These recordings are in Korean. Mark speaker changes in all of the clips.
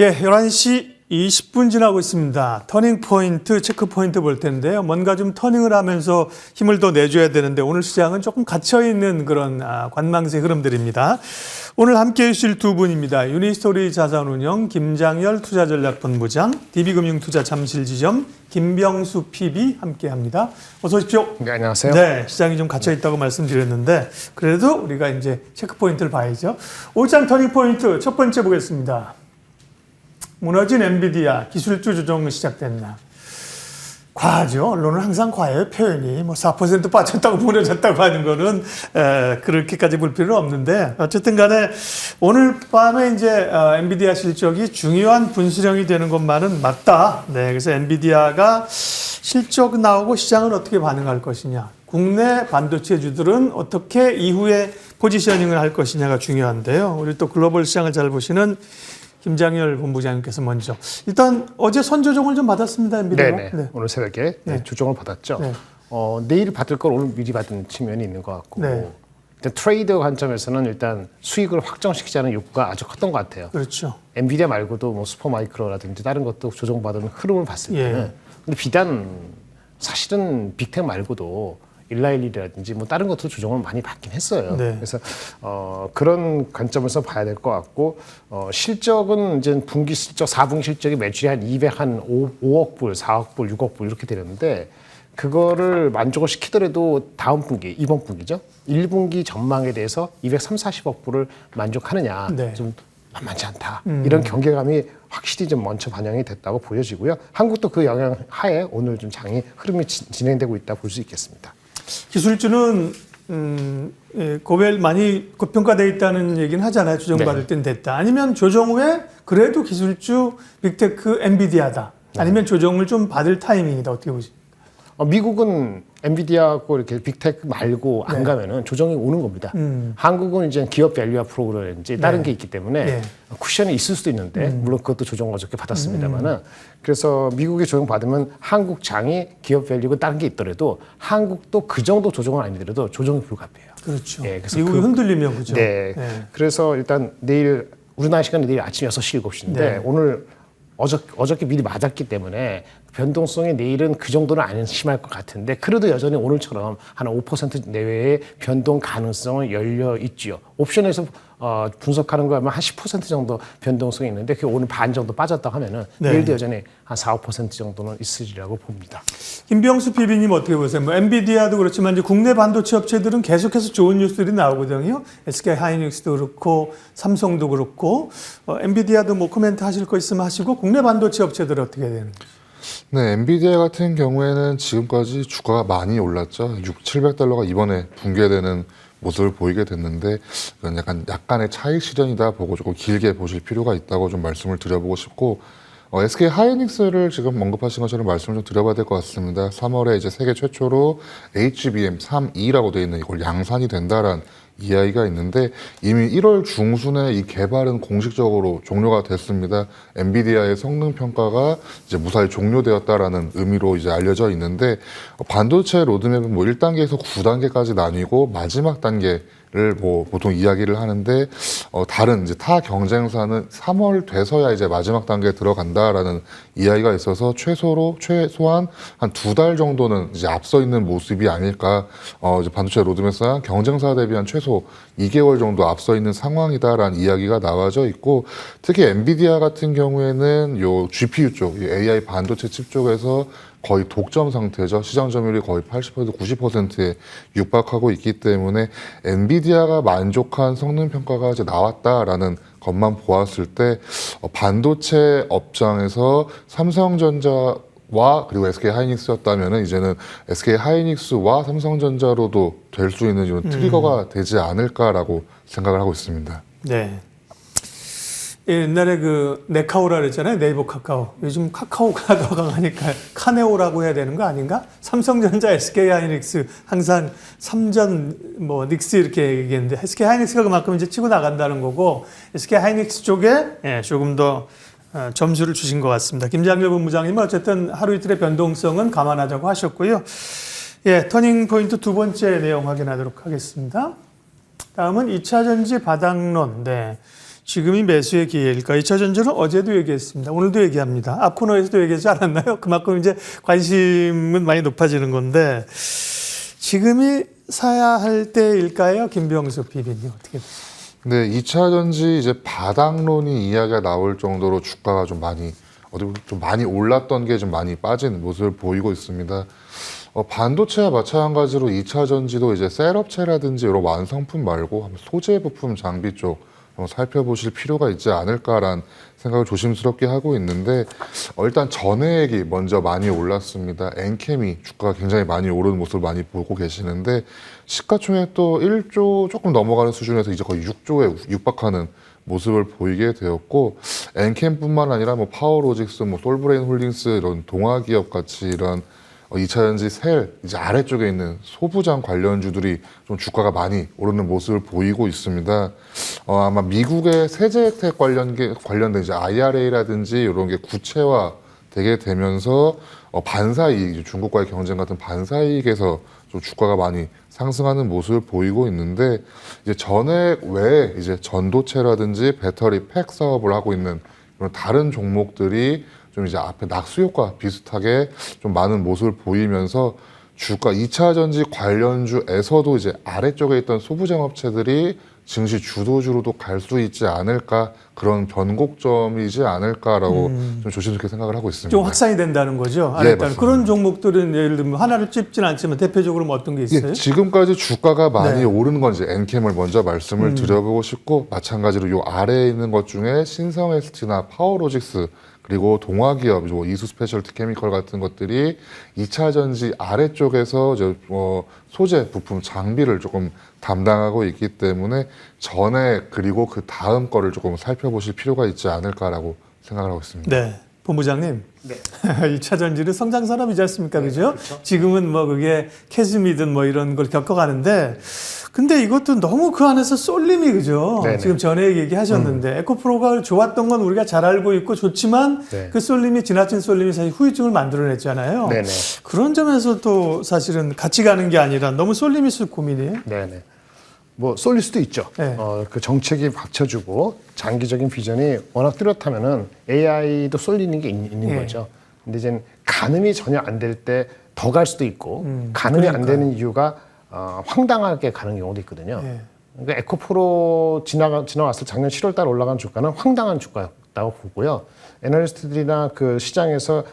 Speaker 1: 예, 11시 20분 지나고 있습니다. 터닝 포인트, 체크 포인트 볼 텐데요. 뭔가 좀 터닝을 하면서 힘을 더 내줘야 되는데 오늘 시장은 조금 갇혀있는 그런 관망세 흐름들입니다. 오늘 함께해 주실 두 분입니다. 유니스토리 자산운용 김장열 투자전략본부장, DB금융투자잠실지점 김병수 PB 함께합니다. 어서 오십시오.
Speaker 2: 네, 안녕하세요.
Speaker 1: 네, 시장이 좀 갇혀있다고 말씀드렸는데 그래도 우리가 이제 체크 포인트를 봐야죠. 오장 터닝 포인트 첫 번째 보겠습니다. 무너진 엔비디아 기술주 조정 시작됐나. 과하죠. 언론은 항상 과해요. 표현이. 4% 빠졌다고 무너졌다고 하는 거는 그렇게까지 볼 필요는 없는데 어쨌든 간에 오늘 밤에 이제 엔비디아 실적이 중요한 분수령이 되는 것만은 맞다. 네, 그래서 엔비디아가 실적 나오고 시장은 어떻게 반응할 것이냐. 국내 반도체주들은 어떻게 이후에 포지셔닝을 할 것이냐가 중요한데요. 우리 또 글로벌 시장을 잘 보시는 김장열 본부장님께서 먼저 일단 어제 선조정을 좀 받았습니다. 엔비디아가.
Speaker 2: 네. 오늘 새벽에 조정을 받았죠.
Speaker 1: 네.
Speaker 2: 내일 받을 걸 오늘 미리 받은 측면이 있는 것 같고
Speaker 1: 네.
Speaker 2: 일단 트레이더 관점에서는 일단 수익을 확정시키자는 욕구가 아주 컸던 것 같아요.
Speaker 1: 그렇죠.
Speaker 2: 엔비디아 말고도 뭐 슈퍼마이크로라든지 다른 것도 조정받은 흐름을 봤을
Speaker 1: 예.
Speaker 2: 때는 근데 비단 사실은 빅텍 말고도 일라일리라든지 뭐 다른 것도 조정을 많이 받긴 했어요.
Speaker 1: 네.
Speaker 2: 그래서 그런 관점에서 봐야 될 것 같고 실적은 이제 분기 실적, 4분기 실적이 매출이 한 5억 불, 4억 불, 6억 불 이렇게 되는데 그거를 만족을 시키더라도 다음 분기, 이번 분기죠. 1분기 전망에 대해서 230, 40억 불을 만족하느냐
Speaker 1: 네.
Speaker 2: 좀 만만치 않다. 이런 경계감이 확실히 좀 먼저 반영이 됐다고 보여지고요. 한국도 그 영향 하에 오늘 좀 장이 흐름이 진행되고 있다 볼 수 있겠습니다.
Speaker 1: 기술주는 고별 많이 고평가되어 있다는 얘기는 하잖아요. 조정받을 땐 됐다. 아니면 조정 후에 그래도 기술주 빅테크 엔비디아다. 아니면 조정을 좀 받을 타이밍이다. 어떻게 보십니까?
Speaker 2: 미국은 엔비디아하고 이렇게 빅테크 말고 안 가면은 조정이 오는 겁니다. 한국은 이제 기업 밸류화 프로그램인지 다른 게 있기 때문에 쿠션이 있을 수도 있는데 물론 그것도 조정 어저께 받았습니다만은 그래서 미국이 조정 받으면 한국 장이 기업 밸류가 다른 게 있더라도 한국도 그 정도 조정은 아니더라도 조정이 불가피해요.
Speaker 1: 그렇죠.
Speaker 2: 예, 그래서
Speaker 1: 미국이 흔들리면 그죠.
Speaker 2: 네. 그래서 일단 내일 우리나라 시간은 내일 아침 6시, 7시인데 오늘 어저께 미리 맞았기 때문에 변동성이 내일은 그 정도는 안 심할 것 같은데 그래도 여전히 오늘처럼 한 5% 내외의 변동 가능성은 열려 있지요. 옵션에서 분석하는 거 하면 한 10% 정도 변동성이 있는데 그게 오늘 반 정도 빠졌다고 하면은 내일도 여전히 한 4, 5% 정도는 있으리라고 봅니다.
Speaker 1: 김병수 PB님 어떻게 보세요? 엔비디아도 그렇지만 이제 국내 반도체 업체들은 계속해서 좋은 뉴스들이 나오거든요. SK 하이닉스도 그렇고 삼성도 그렇고 엔비디아도 뭐 코멘트 하실 거 있으면 하시고 국내 반도체 업체들 어떻게 되는지.
Speaker 3: 네, 엔비디아 같은 경우에는 지금까지 주가가 많이 올랐죠. 700달러가 이번에 붕괴되는 모습을 보이게 됐는데 이건 약간의 차익 실현이다 보고 조금 길게 보실 필요가 있다고 좀 말씀을 드려보고 싶고 SK 하이닉스를 지금 언급하신 것처럼 말씀을 좀 드려봐야 될 것 같습니다. 3월에 이제 세계 최초로 HBM3E라고 되어 있는 이걸 양산이 된다라는 이야기가 있는데 이미 1월 중순에 이 개발은 공식적으로 종료가 됐습니다. 엔비디아의 성능 평가가 이제 무사히 종료되었다라는 의미로 이제 알려져 있는데 반도체 로드맵은 뭐 1단계에서 9단계까지 나뉘고 마지막 단계를 뭐 보통 이야기를 하는데 다른 이제 타 경쟁사는 3월 돼서야 이제 마지막 단계에 들어간다라는 이야기가 있어서 최소한 한 2달 정도는 이제 앞서 있는 모습이 아닐까. 이제 반도체 로드맵상 경쟁사 대비한 최소 2개월 정도 앞서 있는 상황이다라는 이야기가 나와져 있고 특히 엔비디아 같은 경우에는 요 GPU 쪽, AI 반도체 칩 쪽에서 거의 독점 상태죠. 시장 점유율이 거의 80%, 90%에 육박하고 있기 때문에 엔비디아가 만족한 성능 평가가 이제 나왔다라는 것만 보았을 때 반도체 업장에서 삼성전자와 그리고 SK 하이닉스였다면은 이제는 SK 하이닉스와 삼성전자로도 될 수 있는 이런 트리거가 되지 않을까라고 생각을 하고 있습니다.
Speaker 1: 네. 옛날에 그 네카오라 그랬잖아요. 네이버 카카오. 요즘 카카오가 더 강하니까 카네오라고 해야 되는 거 아닌가? 삼성전자, SK 하이닉스 항상 삼전 뭐 닉스 이렇게 얘기했는데 SK 하이닉스가 그만큼 이제 치고 나간다는 거고 SK 하이닉스 쪽에 조금 더 점수를 주신 것 같습니다. 김장열 본부장님은 어쨌든 하루 이틀의 변동성은 감안하자고 하셨고요. 터닝 포인트 두 번째 내용 확인하도록 하겠습니다. 다음은 2차 전지 바닥론. 지금이 매수의 기회일까? 2차전지는 어제도 얘기했습니다. 오늘도 얘기합니다. 앞 코너에서도 얘기하지 않았나요? 그만큼 이제 관심은 많이 높아지는 건데 지금이 사야 할 때일까요? 김병수 PD님 어떻게 보세요?
Speaker 3: 근데 2차 전지 이제 바닥론이 이야기가 나올 정도로 주가가 좀 많이 올랐던 게 좀 많이 빠진 모습을 보이고 있습니다. 반도체와 마찬가지로 2차 전지도 이제 셀업체라든지 이런 완성품 말고 소재 부품 장비 쪽 살펴보실 필요가 있지 않을까라는 생각을 조심스럽게 하고 있는데 일단 전해액이 먼저 많이 올랐습니다. 엔캠이 주가가 굉장히 많이 오르는 모습을 많이 보고 계시는데 시가총액 또 1조 조금 넘어가는 수준에서 이제 거의 6조에 육박하는 모습을 보이게 되었고 엔캠뿐만 아니라 뭐 파워로직스, 뭐 솔브레인 홀딩스 이런 동아기업 같이 이런 2차전지 셀 이제 아래쪽에 있는 소부장 관련주들이 좀 주가가 많이 오르는 모습을 보이고 있습니다. 아마 미국의 세제 혜택 관련된 이제 IRA라든지 이런 게 구체화 되게 되면서 반사이익, 중국과의 경쟁 같은 반사이익에서 좀 주가가 많이 상승하는 모습을 보이고 있는데 이제 전액 외에 이제 전도체라든지 배터리 팩 사업을 하고 있는 그런 다른 종목들이 좀 이제 앞에 낙수 효과 비슷하게 좀 많은 모습을 보이면서 주가 2차 전지 관련주에서도 이제 아래쪽에 있던 소부장 업체들이 증시 주도주로도 갈 수 있지 않을까 그런 변곡점이지 않을까라고 좀 조심스럽게 생각을 하고 있습니다.
Speaker 1: 좀 확산이 된다는 거죠.
Speaker 3: 예,
Speaker 1: 맞습니다. 그런 종목들은 예를 들면 하나를 찝진 않지만 대표적으로 뭐 어떤 게 있어요?
Speaker 3: 예, 지금까지 주가가 많이
Speaker 1: 네.
Speaker 3: 오르는 건 이제 엔캠을 먼저 말씀을 드려보고 싶고 마찬가지로 요 아래에 있는 것 중에 신성 ST나 파워로직스 그리고 동화기업, 이수 스페셜티 케미컬 같은 것들이 2차 전지 아래쪽에서 소재, 부품, 장비를 조금 담당하고 있기 때문에 전에 그리고 그 다음 거를 조금 살펴보실 필요가 있지 않을까라고 생각을 하고 있습니다.
Speaker 1: 네. 본부장님.
Speaker 2: 네.
Speaker 1: 2차 전지는 성장 산업이지 않습니까? 그죠?
Speaker 2: 그렇죠.
Speaker 1: 지금은 뭐 그게 캐즘이든 뭐 이런 걸 겪어가는데 근데 이것도 너무 그 안에서 쏠림이 그죠?
Speaker 2: 네네.
Speaker 1: 지금 전에 얘기하셨는데 에코프로가 좋았던 건 우리가 잘 알고 있고 좋지만
Speaker 2: 네.
Speaker 1: 그 쏠림이 지나친 쏠림이 사실 후유증을 만들어냈잖아요.
Speaker 2: 네네.
Speaker 1: 그런 점에서도 사실은 같이 가는 게 아니라 너무 쏠림이 있을 고민이에요.
Speaker 2: 네네. 뭐 쏠릴 수도 있죠.
Speaker 1: 네.
Speaker 2: 그 정책이 받쳐주고 장기적인 비전이 워낙 뚜렷하면은 AI도 쏠리는 게 있는
Speaker 1: 네.
Speaker 2: 거죠. 근데 이제 가늠이 전혀 안 될 때 더 갈 수도 있고 가늠이 안 되는 이유가 황당하게 가는 경우도 있거든요.
Speaker 1: 네.
Speaker 2: 그러니까 에코프로 지나왔을 작년 7월달 올라간 주가는 황당한 주가였다고 보고요. 애널리스트들이나 그 시장에서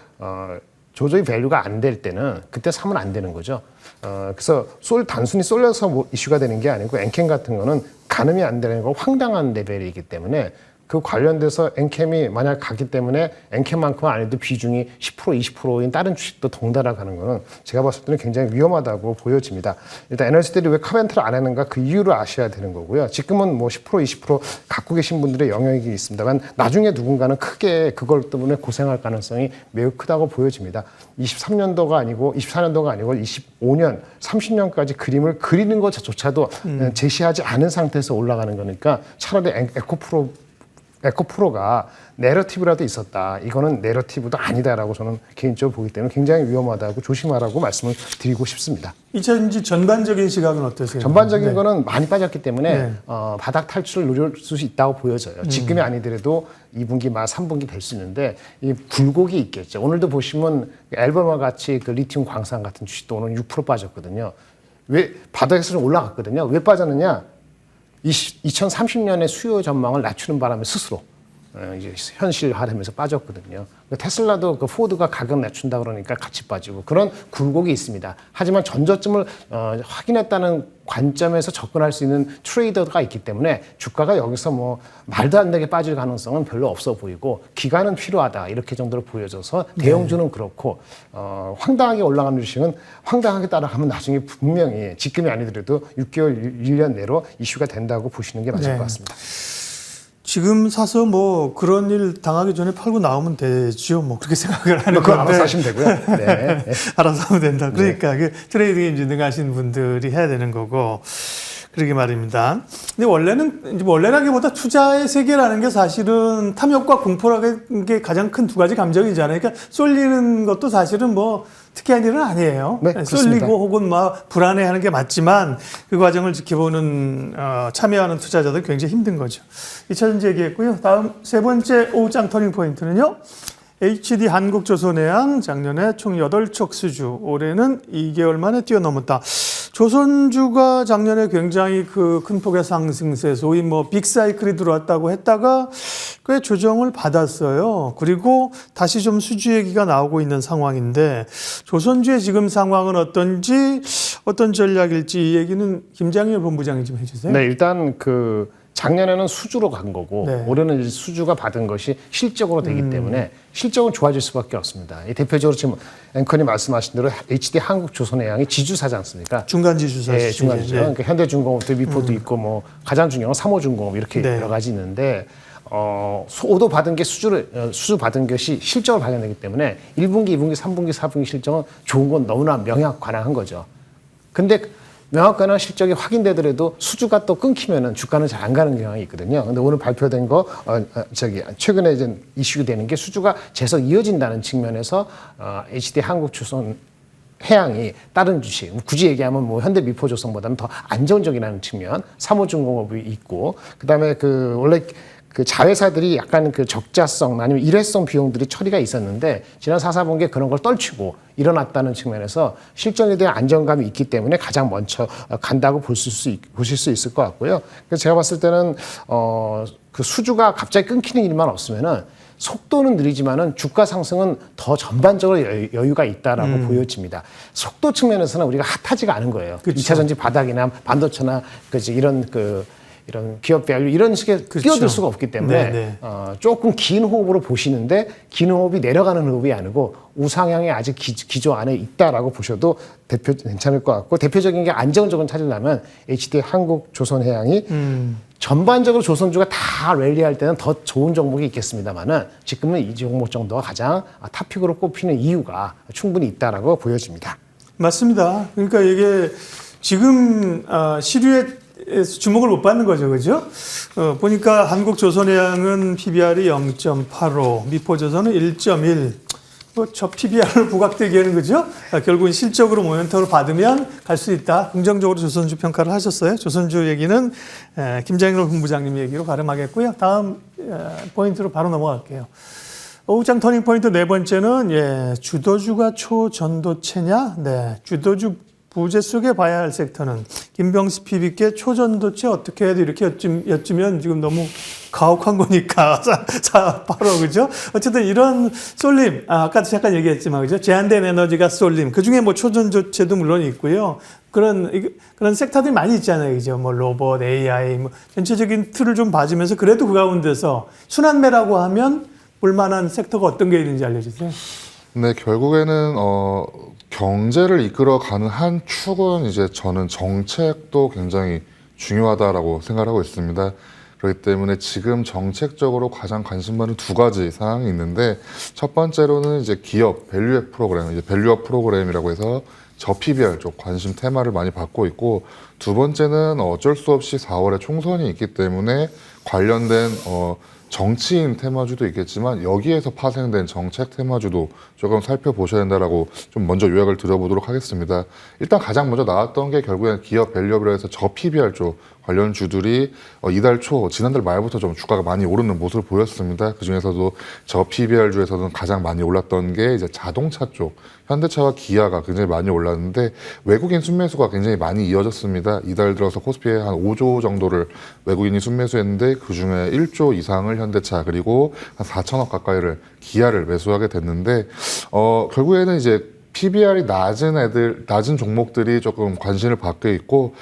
Speaker 2: 조저히 밸류가 안 될 때는 그때 사면 안 되는 거죠. 그래서 단순히 쏠려서 뭐 이슈가 되는 게 아니고 엔캠 같은 거는 가늠이 안 되는 거 황당한 레벨이기 때문에 그 관련돼서 엔캠이 만약 가기 때문에 엔캠만큼은 아니도 비중이 10% 20%인 다른 주식도 덩달아 가는 거는 제가 봤을 때는 굉장히 위험하다고 보여집니다. 일단 애널리스트들이 왜 커멘트를 안 하는가 그 이유를 아셔야 되는 거고요. 지금은 뭐 10% 20% 갖고 계신 분들의 영역이 있습니다만 나중에 누군가는 크게 그걸 때문에 고생할 가능성이 매우 크다고 보여집니다. 23년도가 아니고 24년도가 아니고 25년 30년까지 그림을 그리는 것조차도 제시하지 않은 상태에서 올라가는 거니까 차라리 에코프로가 내러티브라도 있었다. 이거는 내러티브도 아니다라고 저는 개인적으로 보기 때문에 굉장히 위험하다고 조심하라고 말씀을 드리고 싶습니다.
Speaker 1: 2차전지 전반적인 시각은 어떠세요?
Speaker 2: 전반적인
Speaker 1: 네.
Speaker 2: 거는 많이 빠졌기 때문에
Speaker 1: 네.
Speaker 2: 바닥 탈출을 노릴 수 있다고 보여져요. 지금이 아니더라도 2분기 말 3분기 될 수 있는데 이 굴곡이 있겠죠. 오늘도 보시면 앨범과 같이 그 리튬 광산 같은 주식도 오늘 6% 빠졌거든요. 왜 바닥에서 좀 올라갔거든요. 왜 빠졌느냐? 2030년의 수요 전망을 낮추는 바람에 스스로 이제 현실화되면서 빠졌거든요. 테슬라도 그 포드가 가격 낮춘다 그러니까 같이 빠지고 그런 굴곡이 있습니다. 하지만 전저점을 확인했다는 관점에서 접근할 수 있는 트레이더가 있기 때문에 주가가 여기서 뭐 말도 안 되게 빠질 가능성은 별로 없어 보이고 기간은 필요하다 이렇게 정도로 보여져서 대형주는 그렇고 황당하게 올라가는 주식은 황당하게 따라가면 나중에 분명히 지금이 아니더라도 6개월, 1년 내로 이슈가 된다고 보시는 게 맞을 것 같습니다.
Speaker 1: 지금 사서 뭐 그런 일 당하기 전에 팔고 나오면 되죠. 뭐 그렇게 생각을 하는
Speaker 2: 그거
Speaker 1: 건데.
Speaker 2: 알아서 하시면 되고요. 네.
Speaker 1: 알아서 하면 된다. 그러니까 그 트레이딩 엔지니어 하시는 분들이 해야 되는 거고. 그러게 말입니다. 근데 원래라기보다 투자의 세계라는 게 사실은 탐욕과 공포라는 게 가장 큰 두 가지 감정이잖아요. 그러니까 쏠리는 것도 사실은 뭐 특이한 일은 아니에요.
Speaker 2: 네, 그렇습니다.
Speaker 1: 쏠리고 혹은 막 불안해하는 게 맞지만 그 과정을 지켜보는 참여하는 투자자들 굉장히 힘든 거죠. 2차전지 얘기했고요. 다음 세 번째 오후장 터닝 포인트는요. HD 한국조선해양 작년에 총 8척 수주, 올해는 2개월 만에 뛰어넘었다. 조선주가 작년에 굉장히 그 큰 폭의 상승세, 소위 뭐 빅사이클이 들어왔다고 했다가 꽤 조정을 받았어요. 그리고 다시 좀 수주 얘기가 나오고 있는 상황인데 조선주의 지금 상황은 어떤지, 어떤 전략일지 이 얘기는 김장일 본부장이 좀 해주세요.
Speaker 2: 네, 일단 작년에는 수주로 간 거고
Speaker 1: 네.
Speaker 2: 올해는 이제 수주가 받은 것이 실적으로 되기 때문에 실적은 좋아질 수밖에 없습니다. 이 대표적으로 지금 앵커님 말씀하신 대로 HD 한국조선해양이 지주사지 않습니까?
Speaker 1: 중간지주사.
Speaker 2: 네, 중간지주. 그러니까 현대중공업도 미포도 있고 뭐 가장 중요한 건 삼호중공업 이렇게
Speaker 1: 네.
Speaker 2: 여러 가지 있는데 오도 받은 게 수주 받은 것이 실적을 발견되기 때문에 1분기, 2분기, 3분기, 4분기 실적은 좋은 건 너무나 명확관화한 거죠. 근데 명확한 실적이 확인되더라도 수주가 또 끊기면은 주가는 잘 안 가는 경향이 있거든요. 근데 오늘 발표된 거, 최근에 이제 이슈가 되는 게 수주가 계속 이어진다는 측면에서, HD 한국조선 해양이 다른 주식, 굳이 얘기하면 뭐 현대미포조선보다는 더 안정적이라는 측면, 삼호중공업이 있고, 그 다음에 원래 자회사들이 약간 적자성 아니면 일회성 비용들이 처리가 있었는데 지난 4사분기에 그런 걸 떨치고 일어났다는 측면에서 실적에 대한 안정감이 있기 때문에 가장 먼저 간다고 보실 수 있을 것 같고요. 그래서 제가 봤을 때는 수주가 갑자기 끊기는 일만 없으면은 속도는 느리지만은 주가 상승은 더 전반적으로 여유가 있다라고 보여집니다. 속도 측면에서는 우리가 핫하지가 않은 거예요.
Speaker 1: 그렇죠.
Speaker 2: 2차 전지 바닥이나 반도체나 이런 기업 밸류 이런 식의
Speaker 1: 그렇죠.
Speaker 2: 끼어들 수가 없기 때문에
Speaker 1: 네.
Speaker 2: 조금 긴 호흡으로 보시는데 긴 호흡이 내려가는 호흡이 아니고 우상향이 아직 기조 안에 있다라고 보셔도 괜찮을 것 같고 대표적인 게 안정적인 찾으려면 HD 한국조선해양이 전반적으로 조선주가 다 랠리할 때는 더 좋은 종목이 있겠습니다만은 지금은 이 종목 정도가 가장 탑픽으로 꼽히는 이유가 충분히 있다라고 보여집니다.
Speaker 1: 맞습니다. 그러니까 이게 지금 시류에 주목을 못 받는 거죠, 그죠? 보니까 한국조선해양은 PBR이 0.85, 미포조선은 1.1. 저 PBR을 부각되기에는 그죠? 결국은 실적으로 모멘텀을 받으면 갈 수 있다. 긍정적으로 조선주 평가를 하셨어요. 조선주 얘기는 김장일 본부장님 얘기로 가름하겠고요. 다음 포인트로 바로 넘어갈게요. 오후장 터닝 포인트 네 번째는 주도주가 초전도체냐? 네, 주도주 부재 속에 봐야 할 섹터는 김병수 PB께 초전도체 어떻게 해야 돼 이렇게 여쭈면 지금 너무 가혹한 거니까 바로 그죠? 어쨌든 이런 쏠림 아까도 잠깐 얘기했지만 그죠? 제한된 에너지가 쏠림 그 중에 뭐 초전도체도 물론 있고요. 그런 섹터들이 많이 있잖아요, 그죠? 뭐 로봇, AI 뭐 전체적인 틀을 좀 봐주면서 그래도 그 가운데서 순환매라고 하면 볼만한 섹터가 어떤 게 있는지 알려주세요.
Speaker 3: 네, 결국에는 경제를 이끌어가는 한 축은 이제 저는 정책도 굉장히 중요하다라고 생각하고 있습니다. 그렇기 때문에 지금 정책적으로 가장 관심 많은 두 가지 사항이 있는데 첫 번째로는 이제 기업 밸류업 프로그램, 이제 밸류업 프로그램이라고 해서 저 PBR 쪽 관심 테마를 많이 받고 있고 두 번째는 어쩔 수 없이 4월에 총선이 있기 때문에 관련된 정치인 테마주도 있겠지만 여기에서 파생된 정책 테마주도 조금 살펴보셔야 된다라고 좀 먼저 요약을 드려보도록 하겠습니다. 일단 가장 먼저 나왔던 게 결국엔 기업 밸류업이라 해서 저 PBR 쪽 관련 주들이 이달 초 지난달 말부터 좀 주가가 많이 오르는 모습을 보였습니다. 그 중에서도 저 PBR 주에서는 가장 많이 올랐던 게 이제 자동차 쪽 현대차와 기아가 굉장히 많이 올랐는데 외국인 순매수가 굉장히 많이 이어졌습니다. 이달 들어서 코스피에 한 5조 정도를 외국인이 순매수했는데 그 중에 1조 이상을 현대차 그리고 한 4천억 가까이를 기아를 매수하게 됐는데 결국에는 이제 PBR이 낮은 종목들이 조금 관심을 받고 있고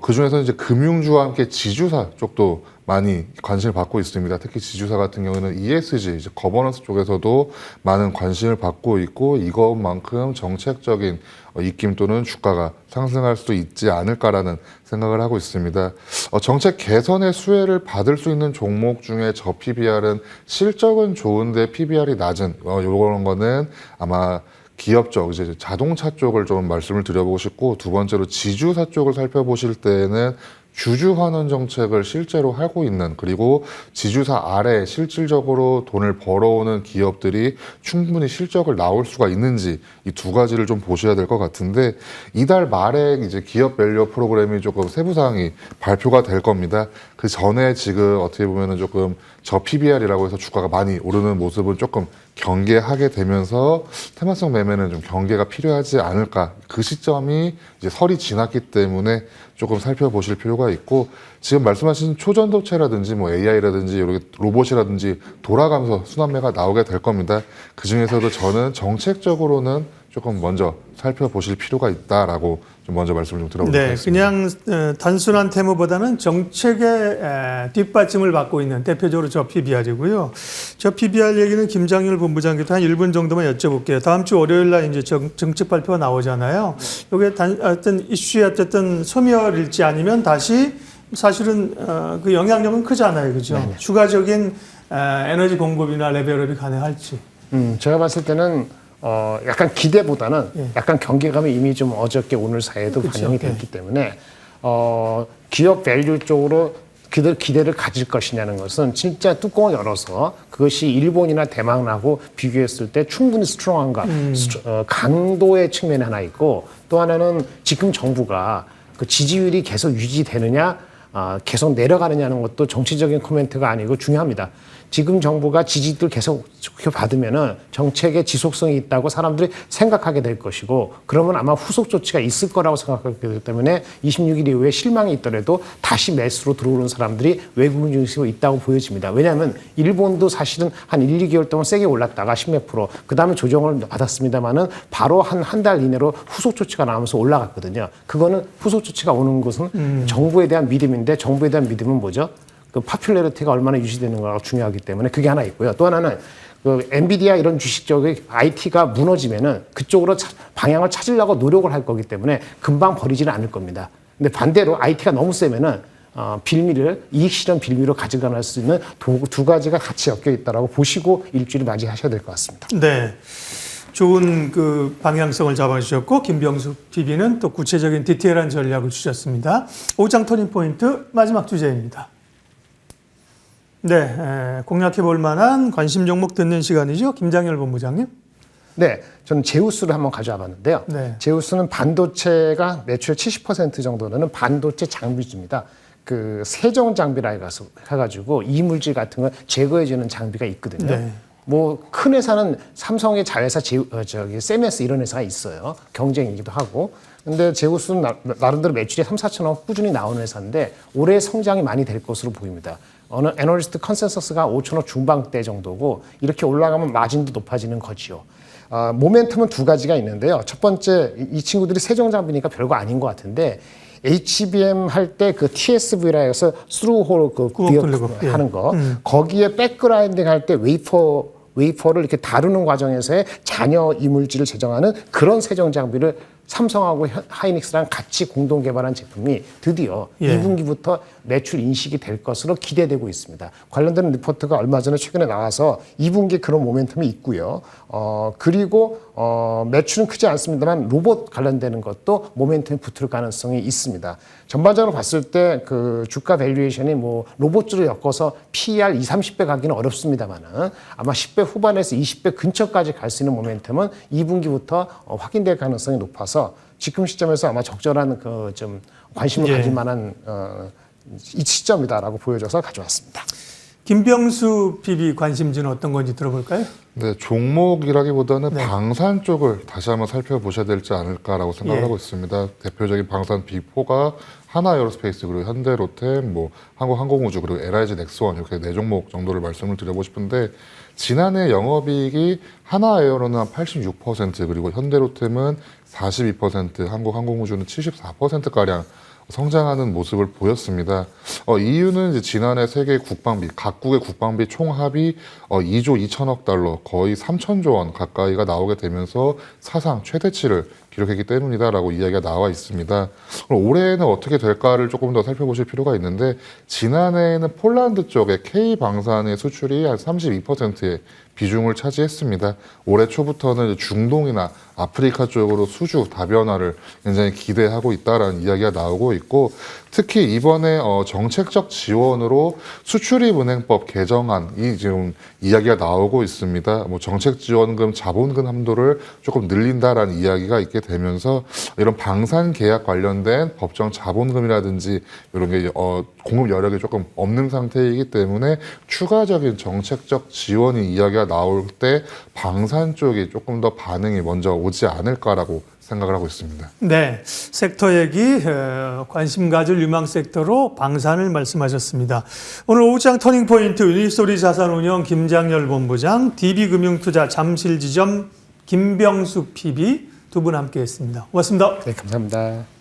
Speaker 3: 그 중에서 이제 금융주와 함께 지주사 쪽도 많이 관심을 받고 있습니다. 특히 지주사 같은 경우는 ESG, 이제 거버넌스 쪽에서도 많은 관심을 받고 있고 이것만큼 정책적인 입김 또는 주가가 상승할 수 있지 않을까라는 생각을 하고 있습니다. 정책 개선의 수혜를 받을 수 있는 종목 중에 저 PBR은 실적은 좋은데 PBR이 낮은 이런 거는 아마 기업 쪽, 이제 자동차 쪽을 좀 말씀을 드려보고 싶고 두 번째로 지주사 쪽을 살펴보실 때는 주주환원 정책을 실제로 하고 있는, 그리고 지주사 아래 실질적으로 돈을 벌어오는 기업들이 충분히 실적을 나올 수가 있는지 이 두 가지를 좀 보셔야 될 것 같은데, 이달 말에 이제 기업 밸류 프로그램이 조금 세부 사항이 발표가 될 겁니다. 그 전에 지금 어떻게 보면은 조금 저 PBR이라고 해서 주가가 많이 오르는 모습은 조금 경계하게 되면서 테마성 매매는 좀 경계가 필요하지 않을까. 그 시점이 이제 설이 지났기 때문에 조금 살펴보실 필요가 있고, 지금 말씀하신 초전도체라든지 뭐 AI라든지 이렇게 로봇이라든지 돌아가면서 순환매가 나오게 될 겁니다. 그 중에서도 저는 정책적으로는 조금 먼저 살펴보실 필요가 있다라고 좀 먼저 말씀을 좀 드려보도록
Speaker 1: 네,
Speaker 3: 하겠습니다.
Speaker 1: 그냥 단순한 테마보다는 정책의 뒷받침을 받고 있는 대표적으로 저 PBR이고요. 저 PBR 얘기는 김장률 본부장께도 한 1분 정도만 여쭤볼게요. 다음 주 월요일 날 이제 정책 발표가 나오잖아요. 이게 어떤 이슈의 어쨌든 소멸일지 아니면 다시 사실은 그 영향력은 크잖아요, 그죠?
Speaker 2: 네네.
Speaker 1: 추가적인 에너지 공급이나 레벨업이 가능할지.
Speaker 2: 제가 봤을 때는 약간 기대보다는
Speaker 1: 예.
Speaker 2: 약간 경계감이 이미 좀 어저께 오늘 사이에도
Speaker 1: 그렇죠.
Speaker 2: 반영이 됐기 때문에 기업 밸류 쪽으로 그들 기대를 가질 것이냐는 것은 진짜 뚜껑을 열어서 그것이 일본이나 대만하고 비교했을 때 충분히 스트롱한가 강도의 측면이 하나 있고, 또 하나는 지금 정부가 그 지지율이 계속 유지되느냐 계속 내려가느냐는 것도 정치적인 코멘트가 아니고 중요합니다. 지금 정부가 지지를 계속 받으면은 정책의 지속성이 있다고 사람들이 생각하게 될 것이고, 그러면 아마 후속 조치가 있을 거라고 생각하기 때문에 26일 이후에 실망이 있더라도 다시 매수로 들어오는 사람들이 외국인 중심으로 있다고 보여집니다. 왜냐하면 일본도 사실은 한 1, 2개월 동안 세게 올랐다가 10몇 프로, 그 다음에 조정을 받았습니다만은 바로 한 달 이내로 후속 조치가 나오면서 올라갔거든요. 그거는 후속 조치가 오는 것은 정부에 대한 믿음인데, 정부에 대한 믿음은 뭐죠? 그 파퓰러리티가 얼마나 유지되는가가 중요하기 때문에 그게 하나 있고요. 또 하나는 그 엔비디아 이런 주식 쪽의 IT가 무너지면은 그쪽으로 방향을 찾으려고 노력을 할 거기 때문에 금방 버리지는 않을 겁니다. 근데 반대로 IT가 너무 세면은 빌미를 이익 실현 빌미로 가져갈 수 있는 두 가지가 같이 엮여 있다라고 보시고 일주일 맞이하셔야 될 것 같습니다.
Speaker 1: 네. 좋은 그 방향성을 잡아주셨고, 김병수 PB는 또 구체적인 디테일한 전략을 주셨습니다. 오장 터닝 포인트 마지막 주제입니다. 네, 공략해 볼 만한 관심 종목 듣는 시간이죠. 김장열 본부장님.
Speaker 2: 네, 저는 제우스를 한번 가져와 봤는데요.
Speaker 1: 네.
Speaker 2: 제우스는 반도체가 매출 70% 정도는 반도체 장비주입니다. 그 세정 장비라 해가지고 이물질 같은 걸 제거해주는 장비가 있거든요.
Speaker 1: 네.
Speaker 2: 뭐 큰 회사는 삼성의 자회사 세메스 이런 회사가 있어요. 경쟁이기도 하고. 근데 제우스는 나름대로 매출이 3, 4천억 꾸준히 나오는 회사인데 올해 성장이 많이 될 것으로 보입니다. 어느 애널리스트 컨센서스가 5천억 중반대 정도고, 이렇게 올라가면 마진도 높아지는 거지요. 모멘텀은 두 가지가 있는데요. 첫 번째, 이 친구들이 세정 장비니까 별거 아닌 것 같은데, HBM 할 때 그 TSV라 해서 스루홀 그
Speaker 1: 구멍 뚫리고,
Speaker 2: 하는 거, 거기에 백그라인딩 할 때 웨이퍼를 이렇게 다루는 과정에서의 잔여 이물질을 제정하는 그런 세정 장비를 삼성하고 하이닉스랑 같이 공동 개발한 제품이 드디어 2분기부터 매출 인식이 될 것으로 기대되고 있습니다. 관련된 리포트가 얼마 전에 최근에 나와서 2분기 그런 모멘텀이 있고요. 그리고 매출은 크지 않습니다만 로봇 관련되는 것도 모멘텀이 붙을 가능성이 있습니다. 전반적으로 봤을 때 그 주가 밸류에이션이 뭐 로봇주로 엮어서 PER 20, 30배 가기는 어렵습니다만은 아마 10배 후반에서 20배 근처까지 갈 수 있는 모멘텀은 2분기부터 확인될 가능성이 높아서 지금 시점에서 아마 적절한 그 좀 관심을 가질 만한 이 시점이다라고 보여져서 가져왔습니다.
Speaker 1: 김병수 PB 관심주는 어떤 건지 들어볼까요?
Speaker 3: 네, 종목이라기보다는 방산 쪽을 다시 한번 살펴보셔야 되지 않을까라고 생각을 하고 있습니다. 대표적인 방산 빅4가 하나에어로스페이스, 그리고 현대로템, 뭐 한국항공우주, 그리고 LIG 넥스원, 이렇게 네 종목 정도를 말씀을 드려보고 싶은데, 지난해 영업이익이 하나에어로는 한 86%, 그리고 현대로템은 42%, 한국항공우주는 74%가량 성장하는 모습을 보였습니다. 이유는 이제 지난해 세계 국방비, 각국의 국방비 총합이 2조 2천억 달러, 거의 3천조 원 가까이가 나오게 되면서 사상 최대치를 기록했기 때문이다라고 이야기가 나와 있습니다. 그럼 올해는 어떻게 될까를 조금 더 살펴보실 필요가 있는데, 지난해에는 폴란드 쪽에 K방산의 수출이 한 32%의 비중을 차지했습니다. 올해 초부터는 중동이나 아프리카 쪽으로 수주 다변화를 굉장히 기대하고 있다라는 이야기가 나오고 있고, 특히 이번에 정책적 지원으로 수출입은행법 개정안이 지금 이야기가 나오고 있습니다. 뭐 정책 지원금, 자본금 한도를 조금 늘린다라는 이야기가 있게 되면서 이런 방산 계약 관련된 법정 자본금이라든지 이런 게 공급 여력이 조금 없는 상태이기 때문에 추가적인 정책적 지원이 이야기가 나올 때 방산 쪽이 조금 더 반응이 먼저 오지 않을까라고 생각을 하고 있습니다.
Speaker 1: 네, 섹터 얘기 관심 가질 유망 섹터로 방산을 말씀하셨습니다. 오늘 오후장 터닝포인트 유니스토리 자산운용 김장열 본부장, DB금융투자 잠실지점 김병숙 PB 두 분 함께했습니다. 고맙습니다.
Speaker 2: 네, 감사합니다.